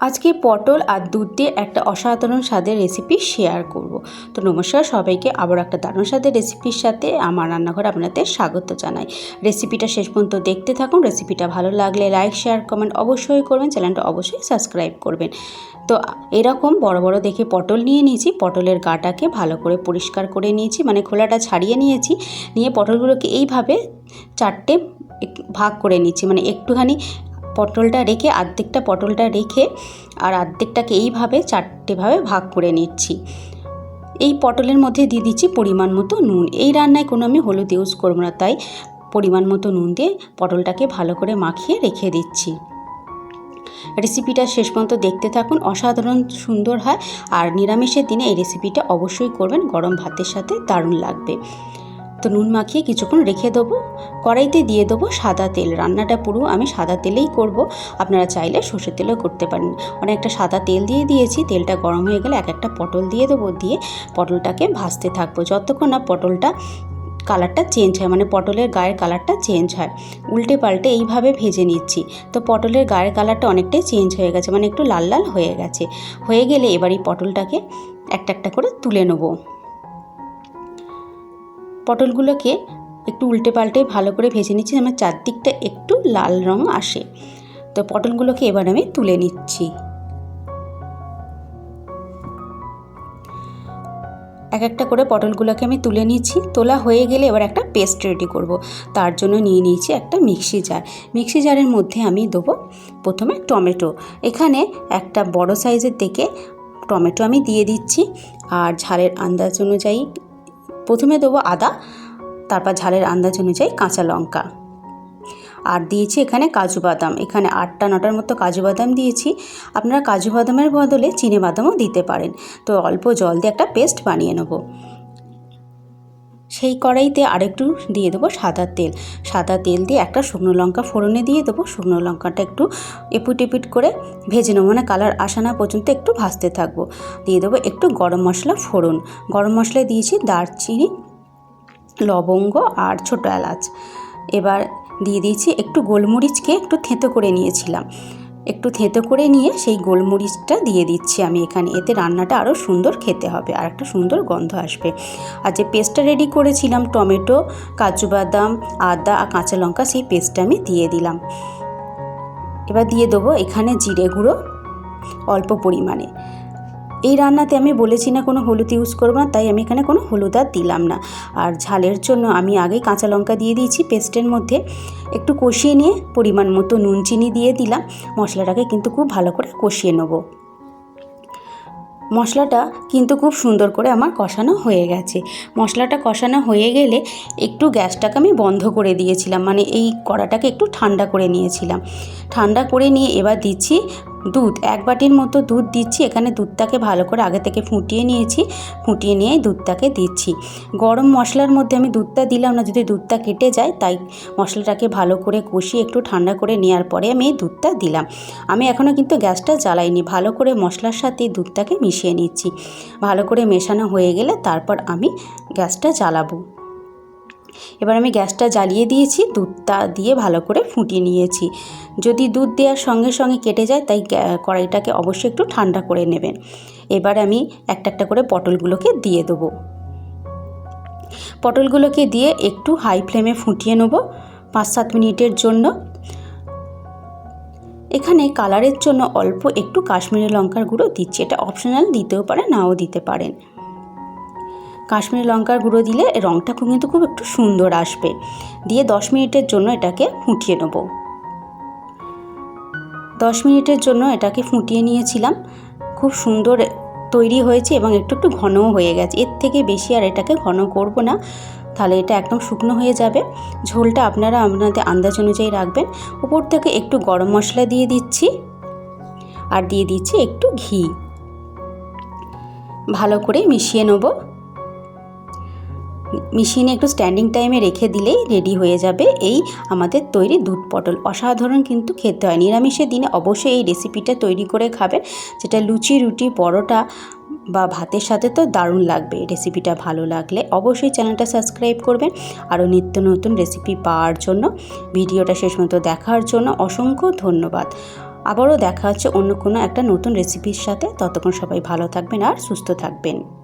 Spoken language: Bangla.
আজকে পটল আর দুধ দিয়ে একটা অসাধারণ স্বাদের রেসিপি শেয়ার করব। তো নমস্কার সবাইকে, আবার একটা দারুণ স্বাদের রেসিপির সাথে আমার রান্নাঘরে আপনাদের স্বাগত জানাই। রেসিপিটা শেষ পর্যন্ত দেখতে থাকুন। রেসিপিটা ভালো লাগলে লাইক, শেয়ার, কমেন্ট অবশ্যই করবেন। চ্যানেলটা অবশ্যই সাবস্ক্রাইব করবেন। তো এরকম বড় বড় দেখে পটল নিয়ে নিয়েছি। পটলের গাটাকে ভালো করে পরিষ্কার করে নিয়েছি, মানে খোলাটা ছাড়িয়ে নিয়েছি। নিয়ে পটলগুলোকে এইভাবে চারটে ভাগ করে নিচ্ছি, মানে একটুখানি পটলটা রেখে অর্ধেকটা পটলটা রেখে আর অর্ধেকটাকে এইভাবে চারটেভাবে ভাগ করে নিচ্ছি। এই পটলের মধ্যে দিয়ে দিচ্ছি পরিমাণ মতো নুন। এই রান্নায় কোনো আমি হলুদ ইউজ করব না, তাই পরিমাণ মতো নুন দিয়ে পটলটাকে ভালো করে মাখিয়ে রেখে দিচ্ছি। রেসিপিটা শেষ পর্যন্ত দেখতে থাকুন, অসাধারণ সুন্দর হয়। আর নিরামিষের দিনে এই রেসিপিটা অবশ্যই করবেন, গরম ভাতের সাথে দারুণ লাগবে। তো নুন মাখিয়ে কিছুক্ষণ রেখে দেবো। কড়াইতে দিয়ে দেবো সাদা তেল। রান্নাটা পুরো আমি সাদা তেলেই করব, আপনারা চাইলে সর্ষের তেলেও করতে পারেন। অনেকটা সাদা তেল দিয়ে দিয়েছি। তেলটা গরম হয়ে গেলে এক একটা পটল দিয়ে দেবো, দিয়ে পটলটাকে ভাজতে থাকবো যতক্ষণ না পটলটা কালারটা চেঞ্জ হয়, মানে পটলের গায়ের কালারটা চেঞ্জ হয়। উল্টে পাল্টে এইভাবে ভেজে নিচ্ছি। তো পটলের গায়ের কালারটা অনেকটাই চেঞ্জ হয়ে গেছে, মানে একটু লাল লাল হয়ে গেছে। হয়ে গেলে এবার এই পটলটাকে একটা একটা করে তুলে নেবো। পটলগুলোকে একটু উল্টে পাল্টে ভালো করে ভেজে নিচ্ছি, আমার চারদিকটা একটু লাল রং আসে। তো পটলগুলোকে এবার আমি তুলে নিচ্ছি। এক একটা করে পটলগুলোকে আমি তুলে নিচ্ছি। তোলা হয়ে গেলে এবার একটা পেস্ট রেডি করব। তার জন্য নিয়ে নিয়েছি একটা মিক্সি জার। মিক্সি জারের মধ্যে আমি দেবো প্রথমে টমেটো। এখানে একটা বড় সাইজের দেখে টমেটো আমি দিয়ে দিচ্ছি। আর ঝালের আন্দাজ অনুযায়ী প্রথমে দেবো আদা, তারপর ঝালের আন্দাজ অনুযায়ী কাঁচা লঙ্কা। আর দিয়েছি এখানে কাজু বাদাম। এখানে 8টা 9টার মতো কাজু বাদাম দিয়েছি। আপনারা কাজু বাদামের বদলে চিনে বাদামও দিতে পারেন। তো অল্প জল দিয়ে একটা পেস্ট বানিয়ে নেব। সেই কড়াইতে আরেকটু দিয়ে দেবো সাদা তেল। সাদা তেল দিয়ে একটা শুকনো লঙ্কা ফোড়নে দিয়ে দেবো। শুকনো লঙ্কাটা একটু এপিট এপিট করে ভেজে নেবো, মানে কালার আসা না পর্যন্ত একটু ভাজতে থাকবো। দিয়ে দেবো একটু গরম মশলা ফোড়ন। গরম মশলায় দিয়েছি দারচিনি, লবঙ্গ আর ছোটো এলাচ। এবার দিয়ে দিয়েছি একটু গোলমরিচকে একটু থেঁতো করে নিয়েছিলাম। একটু থেঁতো করে নিয়ে সেই গোলমরিচটা দিয়ে দিচ্ছি আমি এখানে। এতে রান্নাটা আরও সুন্দর খেতে হবে আর একটা সুন্দর গন্ধ আসবে। আর যে পেস্টটা রেডি করেছিলাম টমেটো, কাজু বাদাম, আদা আর কাঁচা লঙ্কা, সেই পেস্টটা আমি দিয়ে দিলাম। এবার দিয়ে দেবো এখানে জিরে গুঁড়ো অল্প পরিমাণে। এই রান্নাতে আমি বলেছি না কোনো হলুদ ইউজ করবো না, তাই আমি এখানে কোনো হলুদ আর দিলাম না। আর ঝালের জন্য আমি আগেই কাঁচা লঙ্কা দিয়ে দিয়েছি পেস্টের মধ্যে। একটু কষিয়ে নিয়ে পরিমাণ মতো নুন চিনি দিয়ে দিলাম। মশলাটাকে কিন্তু খুব ভালো করে কষিয়ে নেব। মশলাটা কিন্তু খুব সুন্দর করে আমার কষানো হয়ে গেছে। মশলাটা কষানো হয়ে গেলে একটু গ্যাসটাকে আমি বন্ধ করে দিয়েছিলাম, মানে এই কড়াটাকে একটু ঠান্ডা করে নিয়েছিলাম। ঠান্ডা করে নিয়ে এবার দিচ্ছি দুধ। 1 বাটির মতো দুধ দিচ্ছি। এখানে দুধটাকে ভালো করে আগে থেকে ফুটিয়ে নিয়েছি। ফুটিয়ে নিয়ে দুধটাকে দিচ্ছি। গরম মশলার মধ্যে আমি দুধটা দিলাম না, যদি দুধটা কেটে যায়, তাই মশলাটাকে ভালো করে কষিয়ে একটু ঠান্ডা করে নেওয়ার পরে আমি এই দুধটা দিলাম। আমি এখনও কিন্তু গ্যাসটা জ্বালাইনি। ভালো করে মশলার সাথে দুধটাকে মিশিয়ে নিচ্ছি। ভালো করে মেশানো হয়ে গেলে তারপর আমি গ্যাসটা জ্বালাবো। এবার আমি গ্যাসটা জ্বালিয়ে দিয়েছি, দুধটা দিয়ে ভালো করে ফুটিয়ে নিয়েছি। যদি দুধ দেওয়ার সঙ্গে সঙ্গে কেটে যায়, তাই কড়াইটাকে অবশ্যই একটু ঠান্ডা করে নেবেন। এবার আমি একটা একটা করে পটলগুলোকে দিয়ে দেবো। পটলগুলোকে দিয়ে একটু হাই ফ্লেমে ফুটিয়ে নেব 5-7 মিনিটের জন্য। এখানে কালারের জন্য অল্প একটু কাশ্মীরি লঙ্কার গুঁড়ো দিচ্ছি। এটা অপশনাল, দিতেও পারেন নাও দিতে পারেন। কাশ্মীরি লঙ্কার গুঁড়ো দিলে রঙটা কিন্তু খুব একটু সুন্দর আসবে। দিয়ে 10 মিনিটের জন্য এটাকে ফুটিয়ে নেব। 10 মিনিটের জন্য এটাকে ফুটিয়ে নিয়েছিলাম। খুব সুন্দর তৈরি হয়েছে এবং একটু একটু ঘনও হয়ে গেছে। এর থেকে বেশি আর এটাকে ঘন করব না, তাহলে এটা একদম শুকনো হয়ে যাবে। ঝোলটা আপনারা আপনাদের আন্দাজ অনুযায়ী রাখবেন। উপর থেকে একটু গরম মশলা দিয়ে দিচ্ছি আর দিয়ে দিচ্ছি একটু ঘি। ভালো করে মিশিয়ে নেব। মিশিয়ে নিয়ে একটু স্ট্যান্ডিং টাইমে রেখে দিলেই রেডি হয়ে যাবে এই আমাদের তৈরি দুধ পটল। অসাধারণ কিন্তু খেতে হয়। নিরামিষের দিনে অবশ্যই এই রেসিপিটা তৈরি করে খাবেন, যেটা লুচি, রুটি, পরোটা বা ভাতের সাথে তো দারুণ লাগবে। রেসিপিটা ভালো লাগলে অবশ্যই চ্যানেলটা সাবস্ক্রাইব করবেন। আরও নিত্য নতুন রেসিপি পাওয়ার জন্য ভিডিওটা শেষ পর্যন্ত দেখার জন্য অসংখ্য ধন্যবাদ। আবারও দেখা হচ্ছে অন্য কোনো একটা নতুন রেসিপির সাথে। ততক্ষণ সবাই ভালো থাকবেন আর সুস্থ থাকবেন।